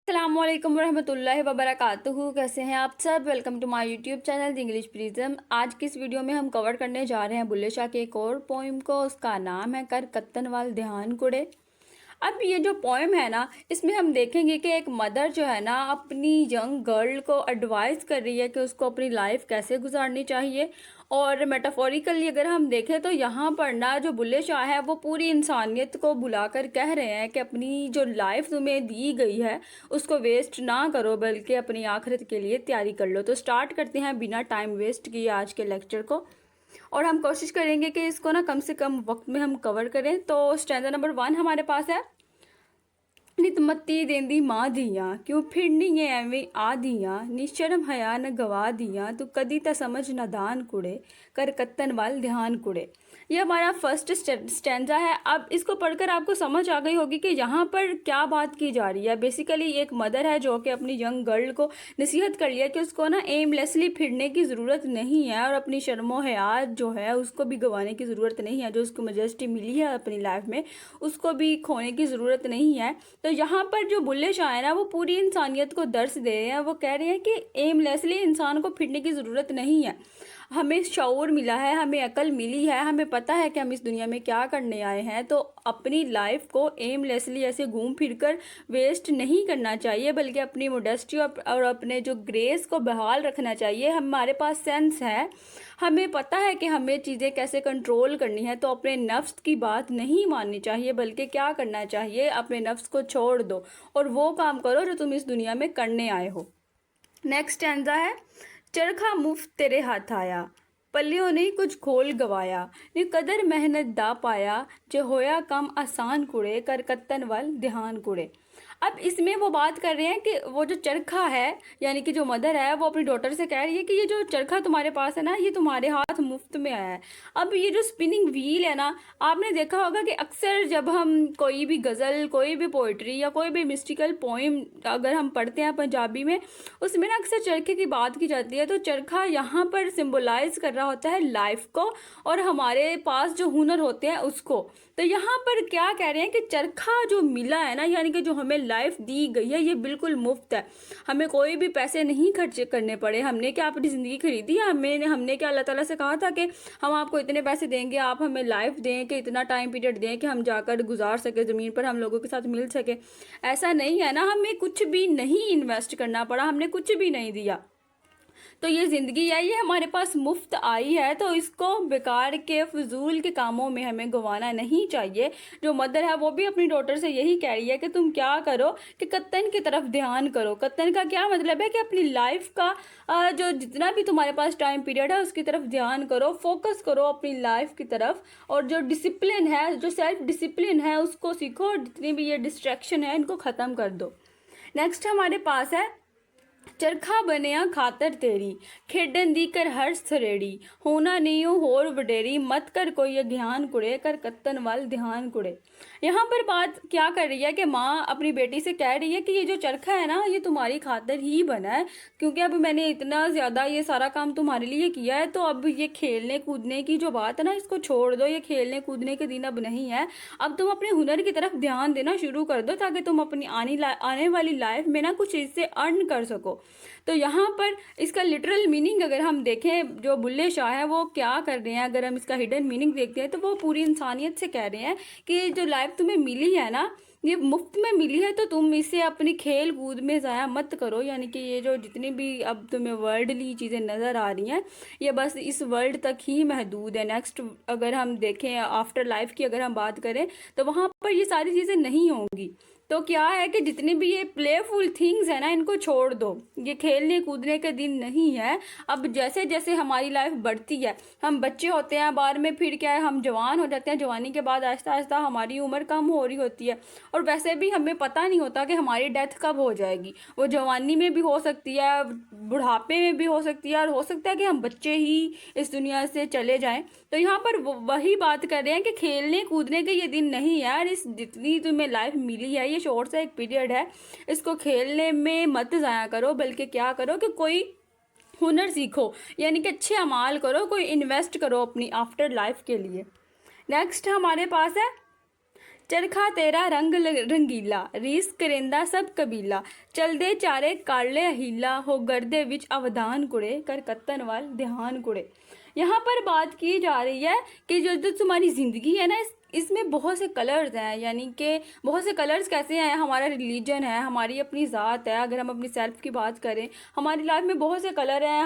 अस्सलाम वालेकुम रहमतुल्लाहि वबरकातुहू। कैसे हैं आप सब? Welcome to my YouTube channel the English prism. आज की इस वीडियो में हम कवर करने जा रहे हैं बुल्ले शाह के एक और पोइम को। उसका नाम है कर कत्तन वाल ध्यान कुड़े। अब ये जो पोएम है ना, इसमें हम देखेंगे कि एक मदर जो है ना अपनी यंग गर्ल को एडवाइस कर रही है कि उसको अपनी लाइफ कैसे गुजारनी चाहिए। और मेटाफोरिकली अगर हम देखें तो यहाँ पर ना जो बुल्ले शाह है वो पूरी इंसानियत को बुलाकर कह रहे हैं कि अपनी जो लाइफ तुम्हें दी गई है उसको वेस्ट ना करो, बल्कि अपनी आखिरत के लिए तैयारी कर लो। तो स्टार्ट करते हैं बिना टाइम वेस्ट किए आज के लेक्चर को, और हम कोशिश करेंगे कि इसको ना कम से कम वक्त में हम कवर करें। तो स्टैंजा नंबर 1 हमारे पास है। नित मत्ती देंदी माँ दियाँ क्यों फिरनी ये एवें आ दियाँ, नी शर्म हया न गवा दियाँ, तू कदी ता समझ न दान कुड़े, कर कत्तन वाल ध्यान कुड़े। ये हमारा फर्स्ट स्टैंजा है। अब इसको पढ़कर आपको समझ आ गई होगी कि यहाँ पर क्या बात की जा रही है। बेसिकली एक मदर है जो कि अपनी यंग गर्ल को नसीहत कर लिया कि उसको ना एमलेसली फिरने की ज़रूरत नहीं है, और अपनी शर्मो हया जो है उसको भी गंवाने की ज़रूरत नहीं है। जो उसको मेजेस्टी मिली है अपनी लाइफ में उसको भी खोने की ज़रूरत नहीं है। तो यहाँ पर जो बुल्ले शाह है ना वो पूरी इंसानियत को दर्स दे रहे हैं। वो कह रहे हैं कि एमलेसली इंसान को फिरने की ज़रूरत नहीं है। हमें शऊर मिला है, हमें अकल मिली है, हमें पता है कि हम इस दुनिया में क्या करने आए हैं। तो अपनी लाइफ को एमलेसली ऐसे घूम फिर कर वेस्ट नहीं करना चाहिए, बल्कि अपनी मोडेस्टी और अपने जो ग्रेस को बहाल रखना चाहिए। हमारे पास सेंस है, हमें पता है कि हमें चीज़ें कैसे कंट्रोल करनी है। तो अपने नफ्स की बात नहीं माननी चाहिए, बल्कि क्या करना चाहिए, अपने नफ्स को छोड़ दो और वो काम करो जो तुम इस दुनिया में करने आए हो। नेक्स्ट स्टैंजा है। चरखा मुफ्त तेरे हाथ आया, पल्लियों ने कुछ खोल गवाया, ने कदर मेहनत दा पाया, जो होया कम आसान कुड़े, कर कत्तन वाल ध्यान कुड़े। अब इसमें वो बात कर रहे हैं कि वो जो चरखा है, यानी कि जो मदर है वो अपनी डॉटर से कह रही है कि ये जो चरखा तुम्हारे पास है ना ये तुम्हारे हाथ मुफ्त में आया है। अब ये जो स्पिनिंग व्हील है ना, आपने देखा होगा कि अक्सर जब हम कोई भी गज़ल, कोई भी पोइट्री या कोई भी मिस्टिकल पोइम अगर हम पढ़ते हैं पंजाबी में, उसमें ना अक्सर चरखे की बात की जाती है। तो चरखा यहाँ पर सिम्बोलाइज कर रहा होता है लाइफ को और हमारे पास जो हुनर होते हैं उसको। तो यहाँ पर क्या कह रहे हैं कि चरखा जो मिला है ना, यानी कि जो हमें लाइफ दी गई है ये बिल्कुल मुफ्त है। हमें कोई भी पैसे नहीं खर्च करने पड़े। हमने क्या अपनी ज़िंदगी खरीदी है? हमने क्या अल्लाह ताला से कहा था कि हम आपको इतने पैसे देंगे, आप हमें लाइफ दें, कि इतना टाइम पीरियड दें कि हम जाकर गुजार सके, ज़मीन पर हम लोगों के साथ मिल सके? ऐसा नहीं है ना, हमें कुछ भी नहीं इन्वेस्ट करना पड़ा, हमने कुछ भी नहीं दिया। तो ये ज़िंदगी है, ये हमारे पास मुफ्त आई है, तो इसको बेकार के फजूल के कामों में हमें गंवाना नहीं चाहिए। जो मदर है वो भी अपनी डॉटर से यही कह रही है कि तुम क्या करो कि कत्तन की तरफ ध्यान करो। कत्तन का क्या मतलब है कि अपनी लाइफ का जो जितना भी तुम्हारे पास टाइम पीरियड है उसकी तरफ ध्यान करो, फोकस करो अपनी लाइफ की तरफ। और जो डिसिप्लिन है, जो सेल्फ डिसिप्लिन है उसको सीखो। जितनी भी ये डिस्ट्रैक्शन है इनको ख़त्म कर दो। नेक्स्ट हमारे पास है। चरखा बनया खातर तेरी, खेडन दी कर हर सरेड़ी, होना नहीं हो होर वडेरी, मत कर कोई अज्ञान कुड़े, कर कत्तन वाल ध्यान कुड़े। यहाँ पर बात क्या कर रही है कि माँ अपनी बेटी से कह रही है कि ये जो चरखा है ना ये तुम्हारी खातर ही बना है, क्योंकि अब मैंने इतना ज़्यादा ये सारा काम तुम्हारे लिए किया है। तो अब ये खेलने कूदने की जो बात है ना इसको छोड़ दो। ये खेलने कूदने के दिन अब नहीं है। अब तुम अपने हुनर की तरफ ध्यान देना शुरू कर दो, ताकि तुम अपनी आने वाली लाइफ में ना कुछ इससे अर्न कर सको। तो यहाँ पर इसका लिटरल मीनिंग अगर हम देखें, जो बुल्ले शाह है वो क्या कर रहे हैं, अगर हम इसका हिडन मीनिंग देखते हैं तो वो पूरी इंसानियत से कह रहे हैं कि जो लाइफ तुम्हें मिली है ना ये मुफ्त में मिली है, तो तुम इसे अपनी खेल कूद में ज़ाया मत करो। यानी कि ये जो जितनी भी अब तुम्हें वर्ल्डली चीज़ें नज़र आ रही हैं ये बस इस वर्ल्ड तक ही महदूद है। नेक्स्ट अगर हम देखें आफ्टर लाइफ की अगर हम बात करें तो वहाँ पर ये सारी चीज़ें नहीं होंगी। तो क्या है कि जितनी भी ये प्लेफुल थिंग्स है ना इनको छोड़ दो। ये खेलने कूदने के दिन नहीं है। अब जैसे जैसे हमारी लाइफ बढ़ती है, हम बच्चे होते हैं, बाद में फिर क्या है हम जवान हो जाते हैं, जवानी के बाद आहिस्ता आहिस्ता हमारी उम्र कम हो रही होती है, और वैसे भी हमें पता नहीं होता कि हमारी डेथ कब हो जाएगी। वो जवानी में भी हो सकती है, बुढ़ापे में भी हो सकती है, और हो सकता है कि हम बच्चे ही इस दुनिया से चले जाएं। तो यहाँ पर वही बात कर रहे हैं कि खेलने कूदने के ये दिन नहीं है। और इस जितनी तुम्हें लाइफ मिली है ये शॉर्ट सा एक पीरियड है, इसको खेलने में मत ज़ाया करो, बल्कि क्या करो कि कोई हुनर सीखो, यानी कि अच्छे अमाल करो, कोई इन्वेस्ट करो अपनी आफ्टर लाइफ के लिए। नेक्स्ट हमारे पास है। चरखा तेरा रंग रंगीला, रीस करेंदा सब कबीला, चल दे चारे काले हीला, हो गर्दे विच अवधान कुड़े, कर कत्तन वाल ध्यान कुड़े। यहाँ पर बात की जा रही है कि जो तुम्हारी ज़िंदगी है ना, इसमें बहुत से कलर्स हैं, यानी कि बहुत से कलर्स कैसे हैं, हमारा रिलीजन है, हमारी अपनी ज़ात है, अगर हम अपनी सेल्फ की बात करें, हमारी लाइफ में बहुत से कलर हैं,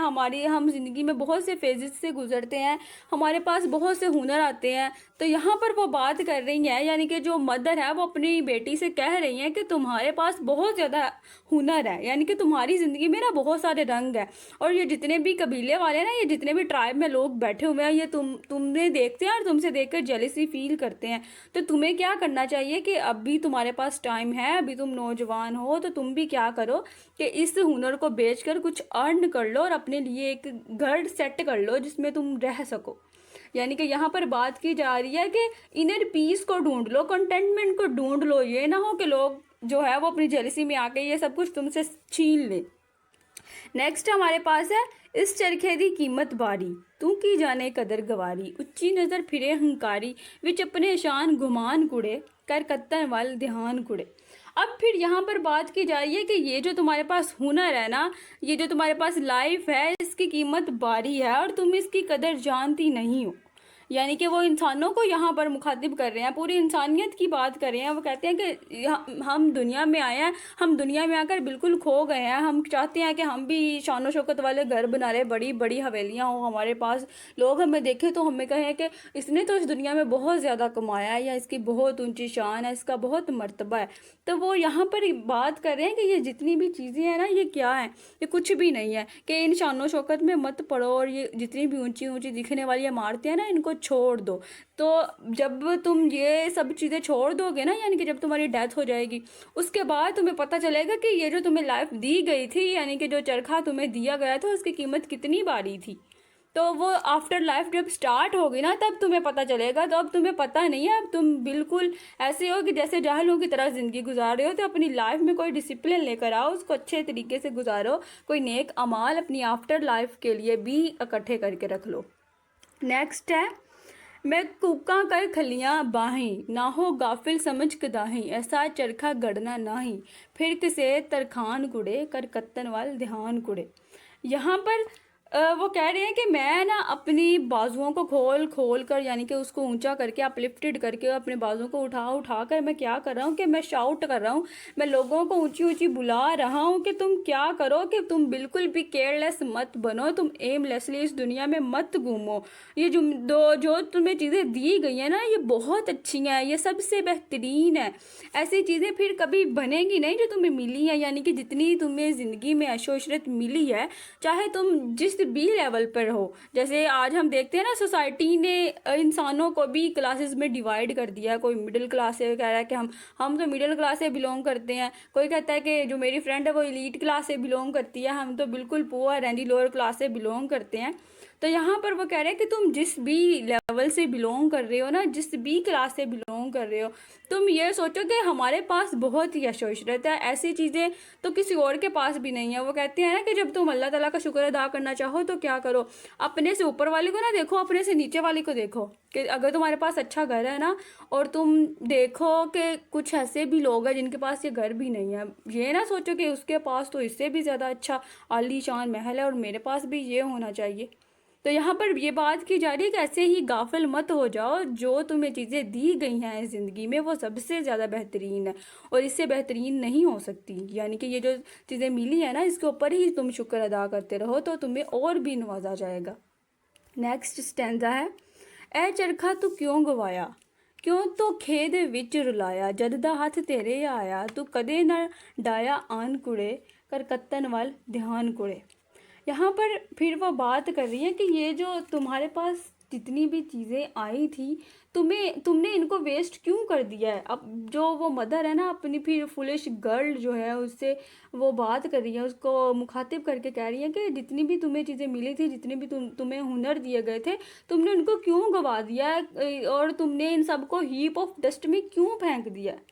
हम ज़िंदगी में बहुत से फेजेस से गुजरते हैं, हमारे पास बहुत से हुनर आते हैं। तो यहाँ पर वो बात कर रही हैं, यानी कि जो मदर है वो अपनी बेटी से कह रही हैं कि तुम्हारे पास बहुत ज़्यादा हुनर है, यानी कि तुम्हारी ज़िंदगी में ना बहुत सारे रंग हैं, और ये जितने भी कबीले वाले हैं ना, ये जितने भी ट्राइब में लोग बैठे हुए हैं, ये तुम्हें देखते हैं और तुमसे देखकर जेलसी फील करते हैं। तो तुम्हें क्या करना चाहिए कि अभी तुम्हारे पास टाइम है, अभी तुम नौजवान हो, तो तुम भी क्या करो कि इस हुनर को बेचकर कुछ अर्न कर लो और अपने लिए एक घर सेट कर लो जिसमें तुम रह सको। यानी कि यहाँ पर बात की जा रही है कि इनर पीस को ढूंढ लो, कंटेंटमेंट को ढूंढ लो, ये ना हो कि लोग जो है वो अपनी जेलसी में आके ये सब कुछ तुमसे छीन ले। नेक्स्ट हमारे पास है, इस चरखे दी कीमत बारी, तू की जाने कदर गवारी, उच्ची नज़र फिरे हंकारी, विच अपने शान गुमान कुड़े, कर कत्तन वाल ध्यान कुड़े। अब फिर यहाँ पर बात की जा रही है कि ये जो तुम्हारे पास हुनर है ना, ये जो तुम्हारे पास लाइफ है, इसकी कीमत बारी है और तुम इसकी कदर जानती नहीं हो। यानी कि वो इंसानों को यहाँ पर मुखातिब कर रहे हैं, पूरी इंसानियत की बात कर रहे हैं। वो कहते हैं कि हम दुनिया में आए हैं, हम दुनिया में आकर बिल्कुल खो गए हैं, हम चाहते हैं कि हम भी शान शौकत वाले घर बना रहे, बड़ी बड़ी हवेलियाँ हो हमारे पास, लोग हमें देखें तो हमें कहें कि इसने तो इस दुनिया में बहुत ज़्यादा कमाया है, या इसकी बहुत ऊंची शान है, इसका बहुत मर्तबा है। तो वो यहाँ पर बात कर रहे हैं कि ये जितनी भी चीज़ें हैं ना, ये क्या है, ये कुछ भी नहीं है, कि इन शान शौकत में मत पड़ो, और ये जितनी भी ऊंची ऊंची दिखने वाली इमारतें हैं ना, इनको छोड़ दो। तो जब तुम ये सब चीज़ें छोड़ दोगे ना, यानी कि जब तुम्हारी डेथ हो जाएगी, उसके बाद तुम्हें पता चलेगा कि ये जो तुम्हें लाइफ दी गई थी, यानी कि जो चरखा तुम्हें दिया गया था, उसकी कीमत कितनी बारी थी। तो वो आफ्टर लाइफ जब स्टार्ट होगी ना, तब तुम्हें पता चलेगा। तो अब तुम्हें पता नहीं है, अब तुम बिल्कुल ऐसे हो कि जैसे जाहिलों की तरह ज़िंदगी गुजार रहे हो। तो अपनी लाइफ में कोई डिसिप्लिन लेकर आओ, उसको अच्छे तरीके से गुजारो, कोई नेक अमाल अपनी आफ्टर लाइफ के लिए भी इकट्ठे करके रख लो। नेक्स्ट है, मैं कूका कर खलियाँ बाहीं, ना हो गाफिल समझ कदाहीं, ऐसा चरखा गढ़ना नाही, फिर किसे तरखान कुड़े, कर कत्तन वाल ध्यान कुड़े। यहाँ पर वो कह रहे हैं कि मैं ना अपनी बाजुओं को खोल खोल कर, यानी कि उसको ऊंचा करके, अपलिफ्टेड करके, अपने बाजुओं को उठा उठा कर मैं क्या कर रहा हूँ कि मैं शाउट कर रहा हूँ, मैं लोगों को ऊंची ऊंची बुला रहा हूँ कि तुम क्या करो, कि तुम बिल्कुल भी केयरलेस मत बनो, तुम एमलेसली इस दुनिया में मत घूमो। ये जो तुम्हें चीज़ें दी गई हैं ना, ये बहुत अच्छी हैं, ये सबसे बेहतरीन है। ऐसी चीज़ें फिर कभी बनेंगी नहीं जो तुम्हें मिली हैं, यानी कि जितनी तुम्हें ज़िंदगी में ऐशो इशरत मिली है, चाहे तुम जिस भी लेवल पर हो। जैसे आज हम देखते हैं ना, सोसाइटी ने इंसानों को भी क्लासेस में डिवाइड कर दिया है। कोई मिडिल क्लास से कह रहा है कि हम तो मिडिल क्लास से बिलोंग करते हैं, कोई कहता है कि जो मेरी फ्रेंड है वो एलीट क्लास से बिलोंग करती है, हम तो बिल्कुल पुअर हैं जी, लोअर क्लास से बिलोंग करते हैं। तो यहाँ पर वो कह रहे हैं कि तुम जिस भी लेवल से बिलोंग कर रहे हो ना, जिस भी क्लास से बिलोंग कर रहे हो, तुम ये सोचो कि हमारे पास बहुत ही ऐशो इशरत है, ऐसी चीज़ें तो किसी और के पास भी नहीं है। वो कहते हैं ना कि जब तुम अल्लाह ताला का शुक्र अदा करना चाहो तो क्या करो, अपने से ऊपर वाले को ना देखो, अपने से नीचे वाले को देखो। कि अगर तुम्हारे पास अच्छा घर है ना, और तुम देखो कि कुछ ऐसे भी लोग हैं जिनके पास ये घर भी नहीं है, ये ना सोचो कि उसके पास तो इससे भी ज़्यादा अच्छा आलीशान महल है और मेरे पास भी ये होना चाहिए। तो यहाँ पर ये बात की जा रही है कि ऐसे ही गाफिल मत हो जाओ, जो तुम्हें चीज़ें दी गई हैं ज़िंदगी में वो सबसे ज़्यादा बेहतरीन है और इससे बेहतरीन नहीं हो सकती। यानी कि ये जो चीज़ें मिली है ना, इसके ऊपर ही तुम शुक्र अदा करते रहो तो तुम्हें और भी नवाजा जाएगा। नेक्स्ट स्टैंजा है, ए चरखा तू क्यों गवाया, क्यों तो खेद विच रुलाया, जद दा हथ तेरे आया, तू कदे न डाया आन कुड़े, कर कत्तन वाल ध्यान कुड़े। यहाँ पर फिर वो बात कर रही है कि ये जो तुम्हारे पास जितनी भी चीज़ें आई थी, तुमने इनको वेस्ट क्यों कर दिया है। अब जो वो मदर है ना, अपनी फिर फुलिश गर्ल जो है उससे वो बात कर रही है, उसको मुखातिब करके कह रही है कि जितनी भी तुम्हें चीज़ें मिली थी, जितनी भी तुम्हें हुनर दिए गए थे, तुमने उनको क्यों गवा दिया है और तुमने इन सबको हीप ऑफ डस्ट में क्यों फेंक दिया है।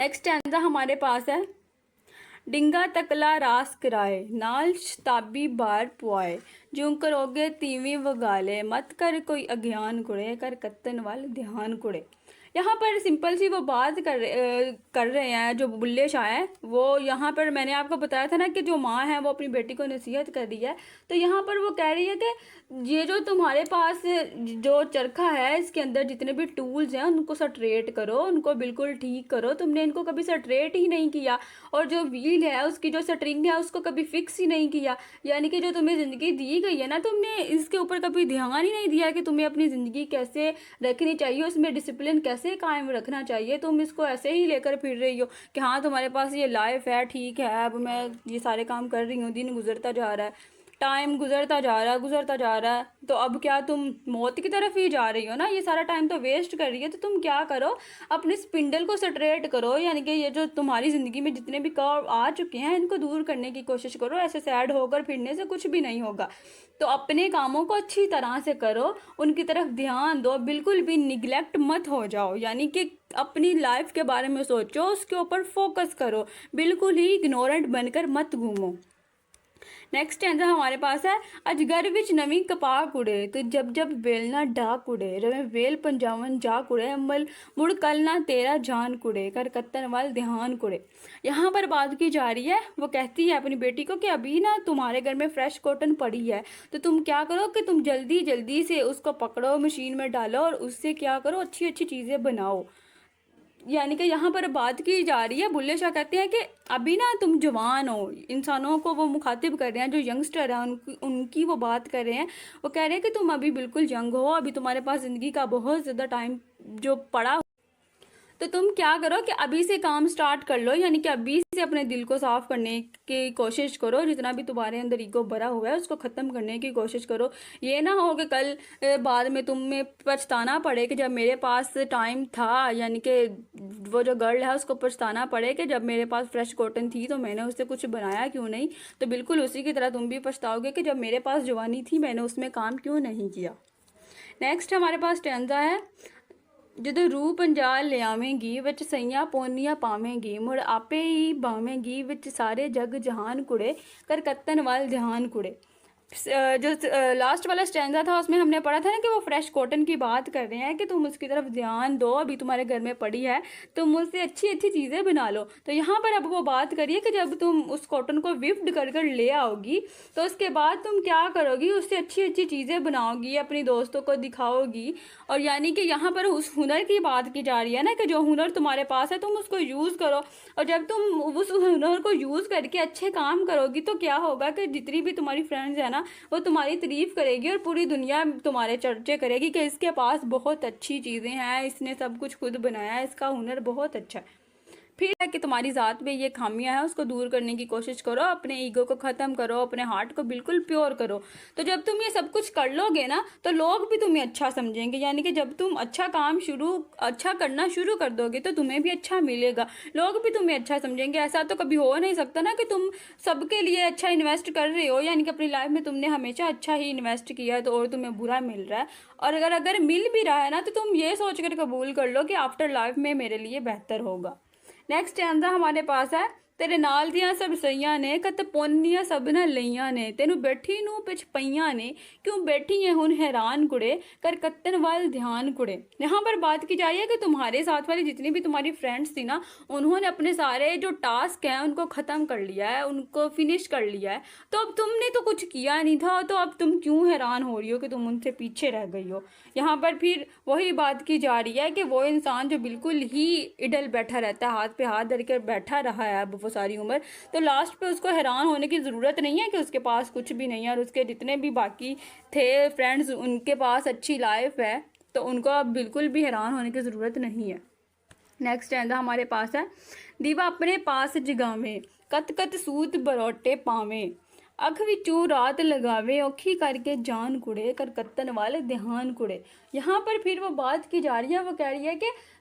नेक्स्ट स्टैंजा हमारे पास है, डिंगा तकला रास कराए नाल शताबी बार पुआए, जूं करोगे तीवी वगाले मत कर कोई अज्ञान कुड़े, कर कत्तन वाल ध्यान कुड़े। यहाँ पर सिंपल सी वो बात कर रहे हैं जो बुल्ले शाह हैं। वो यहाँ पर मैंने आपको बताया था ना कि जो माँ है वो अपनी बेटी को नसीहत कर रही है, तो यहाँ पर वो कह रही है कि ये जो तुम्हारे पास जो चरखा है इसके अंदर जितने भी टूल्स हैं उनको स्ट्रेट करो, उनको बिल्कुल ठीक करो। तुमने इनको कभी स्ट्रेट ही नहीं किया, और जो व्हील है उसकी जो स्ट्रिंग है उसको कभी फिक्स ही नहीं किया। यानी कि जो तुम्हें ज़िंदगी दी गई है ना, तुमने इसके ऊपर कभी ध्यान ही नहीं दिया कि तुम्हें अपनी ज़िंदगी कैसे रखनी चाहिए, उसमें डिसिप्लिन कैसे कायम रखना चाहिए। तुम इसको ऐसे ही लेकर फिर रही हो कि हाँ तुम्हारे पास ये लाइफ है, ठीक है, अब मैं ये सारे काम कर रही हूँ, दिन गुजरता जा रहा है, टाइम गुजरता जा रहा है, तो अब क्या तुम मौत की तरफ ही जा रही हो ना, ये सारा टाइम तो वेस्ट कर रही है। तो तुम क्या करो, अपने स्पिंडल को स्ट्रेट करो, यानी कि ये जो तुम्हारी ज़िंदगी में जितने भी कर्व आ चुके हैं इनको दूर करने की कोशिश करो। ऐसे सैड होकर फिरने से कुछ भी नहीं होगा। तो अपने कामों को अच्छी तरह से करो, उनकी तरफ ध्यान दो, बिल्कुल भी निगलेक्ट मत हो जाओ, यानी कि अपनी लाइफ के बारे में सोचो, उसके ऊपर फोकस करो, बिल्कुल ही इग्नोरेंट बनकर मत घूमो। नेक्स्ट स्टैंजा हमारे पास है, अजगर विच नवी कपा कुड़े, तो जब जब वेलना डा कुड़े, रवे वेल पंजावन जा कुड़े, अमल मुड़ कल ना तेरा जान कुड़े, कर कत्तन वाल ध्यान कुड़े। यहाँ पर बात की जा रही है, वो कहती है अपनी बेटी को कि अभी ना तुम्हारे घर में फ्रेश कॉटन पड़ी है, तो तुम क्या करो कि तुम जल्दी जल्दी से उसको पकड़ो, मशीन में डालो और उससे क्या करो, अच्छी अच्छी चीज़ें बनाओ। यानी कि यहाँ पर बात की जा रही है, बुल्ले शाह कहते हैं कि अभी ना तुम जवान हो, इंसानों को वो मुखातिब कर रहे हैं, जो यंगस्टर हैं उनकी वो बात कर रहे हैं। वो कह रहे हैं कि तुम अभी बिल्कुल यंग हो, अभी तुम्हारे पास ज़िंदगी का बहुत ज़्यादा टाइम जो पड़ा, तो तुम क्या करो कि अभी से काम स्टार्ट कर लो, यानी कि अभी से अपने दिल को साफ करने की कोशिश करो, जितना भी तुम्हारे अंदर ईगो भरा हुआ है उसको ख़त्म करने की कोशिश करो। ये ना हो कि कल बाद में तुम्हें पछताना पड़े कि जब मेरे पास टाइम था, यानी कि वो जो गर्ल है उसको पछताना पड़े कि जब मेरे पास फ्रेश कॉटन थी तो मैंने उससे कुछ बनाया क्यों नहीं। तो बिल्कुल उसी की तरह तुम भी पछताओगे कि जब मेरे पास जवानी थी मैंने उसमें काम क्यों नहीं किया। नेक्स्ट हमारे पास स्टैंजा है, ਜਦੋਂ रूह पंजाल ले आवेंगी विच सैयां पौनियां पावेंगी, मुड़ आपे ही बावेंगी विच सारे जग जहान कुड़े, कर कत्तन वाल ध्यान कुड़े। जो लास्ट वाला स्टैंजा था उसमें हमने पढ़ा था ना कि वो फ्रेश कॉटन की बात कर रहे हैं कि तुम उसकी तरफ ध्यान दो, अभी तुम्हारे घर में पड़ी है, तुम उससे अच्छी अच्छी चीज़ें बना लो। तो यहाँ पर अब वो बात करिए कि जब तुम उस कॉटन को विफ्ट कर कर ले आओगी तो उसके बाद तुम क्या करोगी, उससे अच्छी अच्छी चीज़ें बनाओगी, अपनी दोस्तों को दिखाओगी। और यानी कि यहाँ पर उस हुनर की बात की जा रही है ना कि जो हुनर तुम्हारे पास है तुम उसको यूज़ करो, और जब तुम उस हुनर को यूज़ करके अच्छे काम करोगी तो क्या होगा कि जितनी भी तुम्हारी फ्रेंड्स है ना वो तुम्हारी तारीफ करेगी और पूरी दुनिया तुम्हारे चर्चे करेगी कि इसके पास बहुत अच्छी चीज़ें हैं, इसने सब कुछ खुद बनाया है, इसका हुनर बहुत अच्छा है। फिर है कि तुम्हारी ज़ात में ये खामियां हैं उसको दूर करने की कोशिश करो, अपने ईगो को ख़त्म करो, अपने हार्ट को बिल्कुल प्योर करो। तो जब तुम ये सब कुछ कर लोगे ना तो लोग भी तुम्हें अच्छा समझेंगे, यानी कि जब तुम अच्छा करना शुरू कर दोगे तो तुम्हें भी अच्छा मिलेगा, लोग भी तुम्हें अच्छा समझेंगे। ऐसा तो कभी हो नहीं सकता ना कि तुम सबके लिए अच्छा इन्वेस्ट कर रहे हो, यानी कि अपनी लाइफ में तुमने हमेशा अच्छा ही इन्वेस्ट किया है तो और तुम्हें बुरा मिल रहा है। और अगर मिल भी रहा है ना तो तुम ये सोच कर कबूल कर लो कि आफ्टर लाइफ में मेरे लिए बेहतर होगा। नेक्स्ट स्टैंजा हमारे पास है, तेरे नाल दियां सब सईयां ने कत पोनियां सब न लईयां ने, तेनू बैठी नू पिछ पईयां ने, क्यों बैठी है हुन हैरान कुड़े, कर कत्तन वाल ध्यान कुड़े। यहाँ पर बात की जा रही है कि तुम्हारे साथ वाली जितनी भी तुम्हारी फ्रेंड्स थी ना उन्होंने अपने सारे जो टास्क हैं उनको ख़त्म कर लिया है, उनको फिनिश कर लिया है, तो अब तुमने तो कुछ किया नहीं था, तो अब तुम क्यों हैरान हो रही हो कि तुम उनसे पीछे रह गई हो। यहाँ पर फिर वही बात की जा रही है कि वो इंसान जो बिल्कुल ही इडल बैठा रहता है, हाथ पे हाथ धर कर बैठा रहा है अब वो सारी उम्र, तो लास्ट पे उसको हैरान होने की ज़रूरत नहीं है कि उसके पास कुछ भी नहीं है और उसके जितने भी बाकी थे फ्रेंड्स उनके पास अच्छी लाइफ है, तो उनको अब बिल्कुल भी हैरान होने की ज़रूरत नहीं है। नेक्स्ट स्टैंजा हमारे पास है, दीवा अपने पास जगावे कत कत सूत बरोटे पावे, अख विचू रात लगावे औखी करके जान कुड़े, कर कत्तन वाले ध्यान कुड़े। यहाँ पर फिर वो बात की जा रही है, वो कह रही है कि